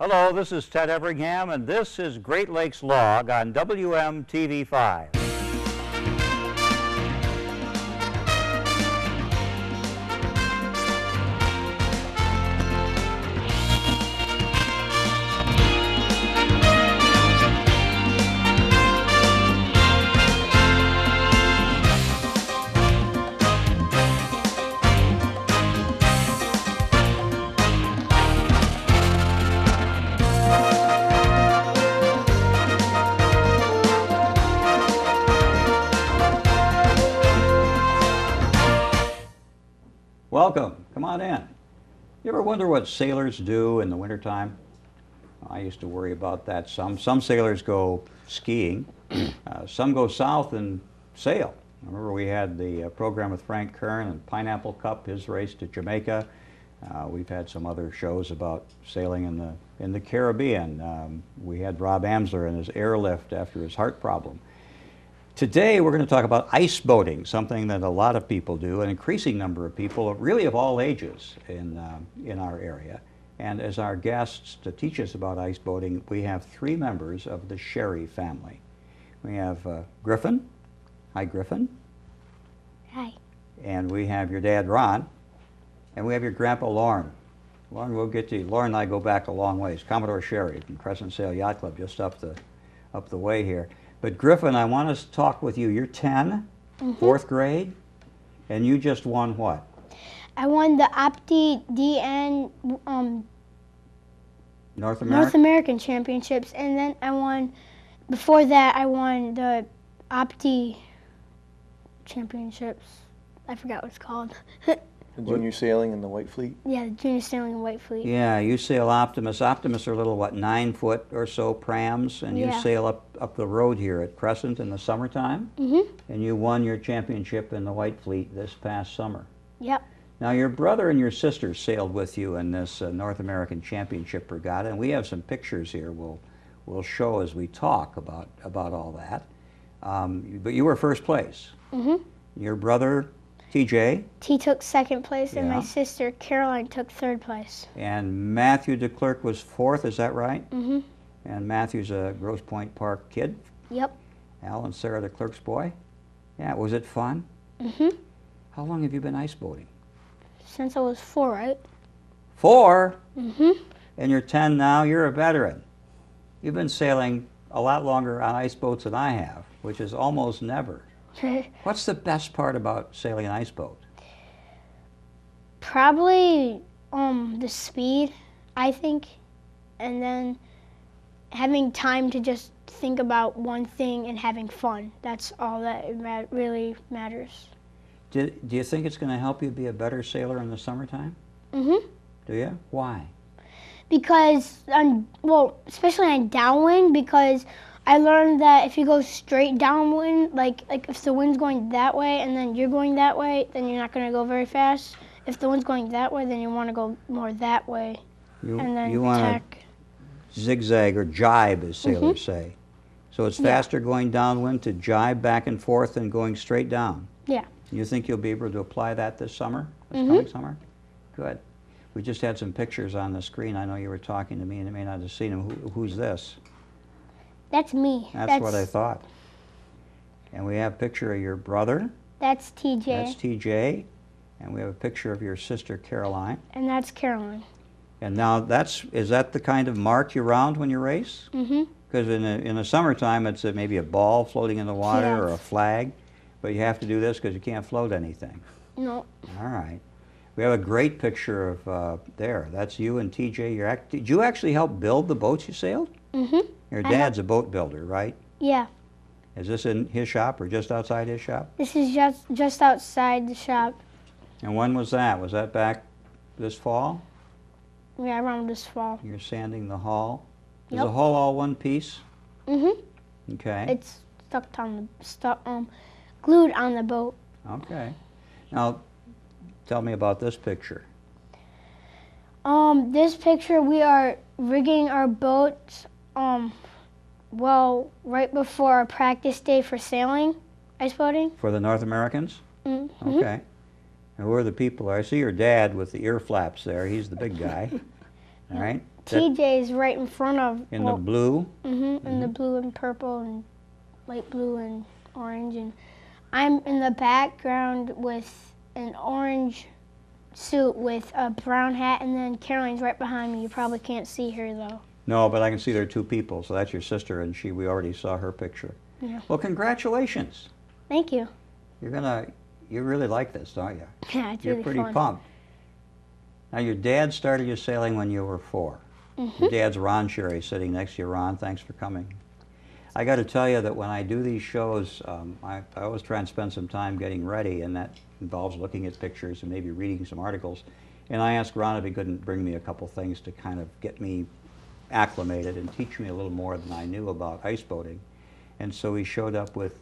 Hello, this is Ted Everingham, and this is Great Lakes Log on WM TV5. Welcome. Come on in. You ever wonder what sailors do in the wintertime? I used to worry about that some. Some sailors go skiing. Some go south and sail. I remember we had the program with Frank Kern and Pineapple Cup, his race to Jamaica. We've had some other shows about sailing in the Caribbean. We had Rob Amsler and his airlift after his heart problem. Today we're going to talk about ice boating, something that a lot of people do, an increasing number of people, really of all ages in our area. And as our guests to teach us about ice boating, we have three members of the Sherry family. We have Griffin. Hi, Griffin. Hi. And we have your dad, Ron. And we have your grandpa, Lauren. Lauren, we'll get to you. Lauren and I go back a long ways. Commodore Sherry from Crescent Sail Yacht Club, just up the way here. But Griffin, I want to talk with you. You're 10, fourth grade, and you just won what? I won the Opti DN North American Championships, and then before that I won the Opti Championships. I forgot what it's called. The junior sailing in the White Fleet? Yeah, the junior sailing in White Fleet. Yeah, you sail Optimus. Optimus are little, what, 9-foot or so prams, and you sail up the road here at Crescent in the summertime, and you won your championship in the White Fleet this past summer. Yep. Now, your brother and your sister sailed with you in this North American Championship regatta, and we have some pictures here we'll show as we talk about all that. But you were first place. Your brother, TJ. He took second place, and my sister, Caroline, took third place. And Matthew DeClerc was fourth, is that right? And Matthew's a Grosse Pointe Park kid? Yep. Al and Sarah DeClerc's boy? Yeah, was it fun? How long have you been ice boating? Since I was 4, right? 4? And you're 10 now, you're a veteran. You've been sailing a lot longer on ice boats than I have, which is almost never. What's the best part about sailing an ice boat? Probably the speed, I think, and then having time to just think about one thing and having fun. That's all that really matters. Do you think it's going to help you be a better sailor in the summertime? Do you? Why? Because, especially on downwind, because I learned that if you go straight downwind, like if the wind's going that way and then you're going that way, then you're not going to go very fast. If the wind's going that way, then you want to go more that way. And then you want to zigzag or jibe, as sailors say. So it's faster going downwind to jibe back and forth than going straight down. Yeah. You think you'll be able to apply that this summer, this coming summer? Good. We just had some pictures on the screen. I know you were talking to me and you may not have seen them. Who's this? That's me. That's what I thought. And we have a picture of your brother. That's TJ. That's TJ. And we have a picture of your sister, Caroline. And that's Caroline. And now is that the kind of mark you round when you race? Because in the summertime, it's maybe a ball floating in the water or a flag. But you have to do this because you can't float anything. No. All right. We have a great picture of there. That's you and TJ. Did you actually help build the boats you sailed? Your dad's a boat builder, right? Yeah. Is this in his shop or just outside his shop? This is just outside the shop. And when was that? Was that back this fall? Yeah, around this fall. You're sanding the hull. Is the hull all one piece? Okay. It's glued on the boat. Okay. Now, tell me about this picture. This picture, we are rigging our boat, right before our practice day for sailing, ice boating. For the North Americans? Okay. And who are the people? I see your dad with the ear flaps there. He's the big guy. all right? TJ is right in front of. In the blue. In the blue and purple and light blue and orange, and I'm in the background with an orange suit with a brown hat, and then Caroline's right behind me. You probably can't see her though. No, but I can see there are two people, so that's your sister, and we already saw her picture. Yeah. Well, congratulations. Thank you. You really like this, don't you? Yeah, it's You're really pretty fun. pumped. Now, your dad started you sailing when you were 4. Your dad's Ron Sherry, sitting next to you. Ron, thanks for coming. I got to tell you that when I do these shows, I always try and spend some time getting ready, and that involves looking at pictures and maybe reading some articles. And I asked Ron if he couldn't bring me a couple things to kind of get me acclimated and teach me a little more than I knew about ice boating. And so he showed up with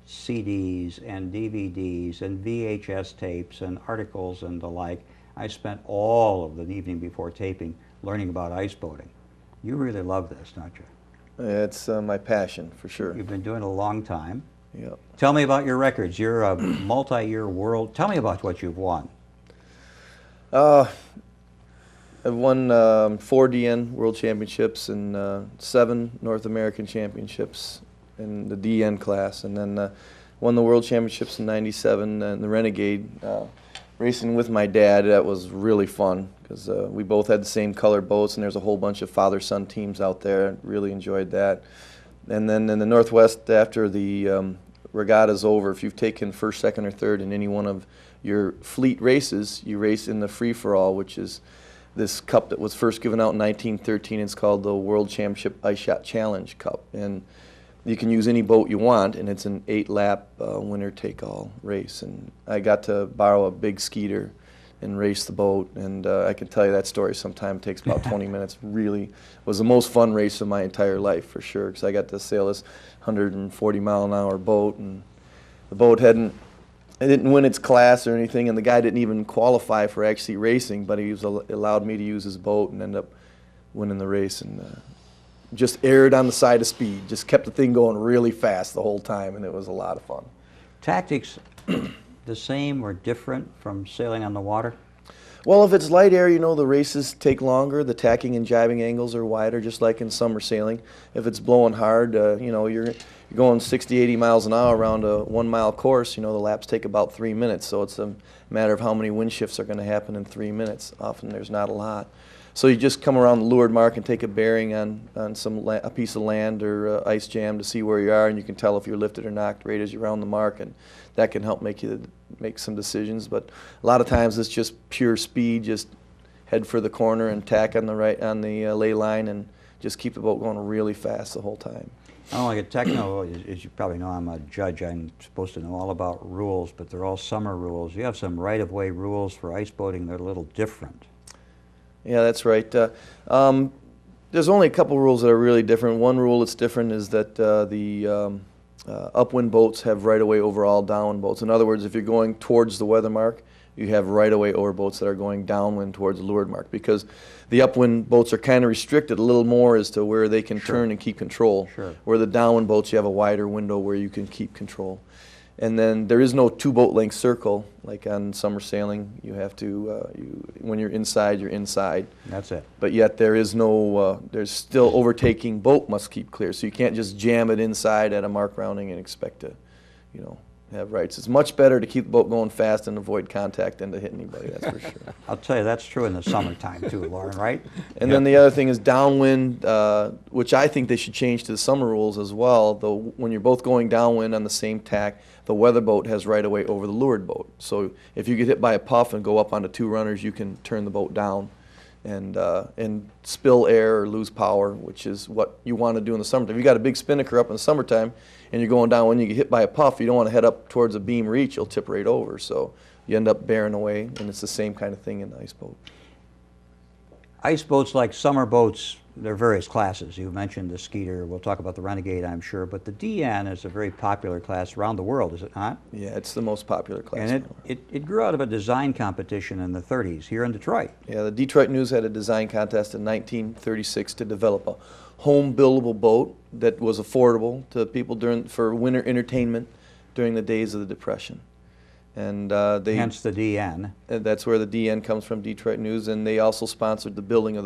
CDs and DVDs and VHS tapes and articles and the like. I spent all of the evening before taping learning about ice boating. You really love this, don't you? It's my passion, for sure. You've been doing it a long time. Yep. Tell me about your records. You're a multi-year world. Tell me about what you've won. I've won 4 DN World Championships and 7 North American Championships in the DN class, and then won the World Championships in '97 in the Renegade. Racing with my dad, that was really fun because we both had the same colored boats, and there's a whole bunch of father-son teams out there. Really enjoyed that. And then in the Northwest, after the regatta's over, if you've taken first, second, or third in any one of your fleet races, you race in the free-for-all, which is this cup that was first given out in 1913. It's called the World Championship Ice Yacht Challenge Cup. And you can use any boat you want, and it's an 8-lap winner-take-all race. And I got to borrow a big skeeter and race the boat, and I can tell you that story sometime. It takes about 20 minutes. Really was the most fun race of my entire life, for sure, because I got to sail this 140-mile-an-hour boat, and the boat it didn't win its class or anything, and the guy didn't even qualify for actually racing, but he allowed me to use his boat and end up winning the race. And just erred on the side of speed, just kept the thing going really fast the whole time, and it was a lot of fun. Tactics the same or different from sailing on the water? Well, if it's light air, the races take longer. The tacking and jibing angles are wider, just like in summer sailing. If it's blowing hard, you're going 60, 80 miles an hour around a 1-mile course, the laps take about 3 minutes. So it's a matter of how many wind shifts are going to happen in 3 minutes. Often there's not a lot. So you just come around the leeward mark and take a bearing on a piece of land or ice jam to see where you are, and you can tell if you're lifted or knocked right as you're around the mark, and that can help make you make some decisions. But a lot of times it's just pure speed, just head for the corner and tack on the ley line, and just keep the boat going really fast the whole time. I don't like a techno, as you probably know, I'm a judge. I'm supposed to know all about rules, but they're all summer rules. You have some right-of-way rules for ice boating that are a little different. Yeah, that's right. There's only a couple rules that are really different. One rule that's different is that the upwind boats have right-of-way over all downwind boats. In other words, if you're going towards the weather mark, you have right-of-way over boats that are going downwind towards the leeward mark, because the upwind boats are kind of restricted a little more as to where they can turn and keep control. Sure. Where the downwind boats, you have a wider window where you can keep control. And then there is no 2-boat-length circle like on summer sailing. You have to, when you're inside, you're inside. That's it. But yet there is no, there's still overtaking boat must keep clear. So you can't just jam it inside at a mark rounding and expect to, have rights. It's much better to keep the boat going fast and avoid contact than to hit anybody, that's for sure. I'll tell you, that's true in the summertime too, Lauren, right? And then the other thing is downwind, which I think they should change to the summer rules as well. Though when you're both going downwind on the same tack, the weather boat has right of way over the leeward boat. So if you get hit by a puff and go up onto 2 runners, you can turn the boat down and spill air or lose power, which is what you want to do in the summertime. If you got a big spinnaker up in the summertime and you're going down, when you get hit by a puff, you don't want to head up towards a beam reach, you'll tip right over. So you end up bearing away, and it's the same kind of thing in the ice boat. Ice boats, like summer boats, there are various classes. You mentioned the Skeeter. We'll talk about the Renegade, I'm sure. But the DN is a very popular class around the world, is it not? Yeah, it's the most popular class. And it grew out of a design competition in the 30s here in Detroit. Yeah, the Detroit News had a design contest in 1936 to develop a home buildable boat that was affordable to people for winter entertainment during the days of the Depression. And hence the DN. That's where the DN comes from, Detroit News, and they also sponsored the building of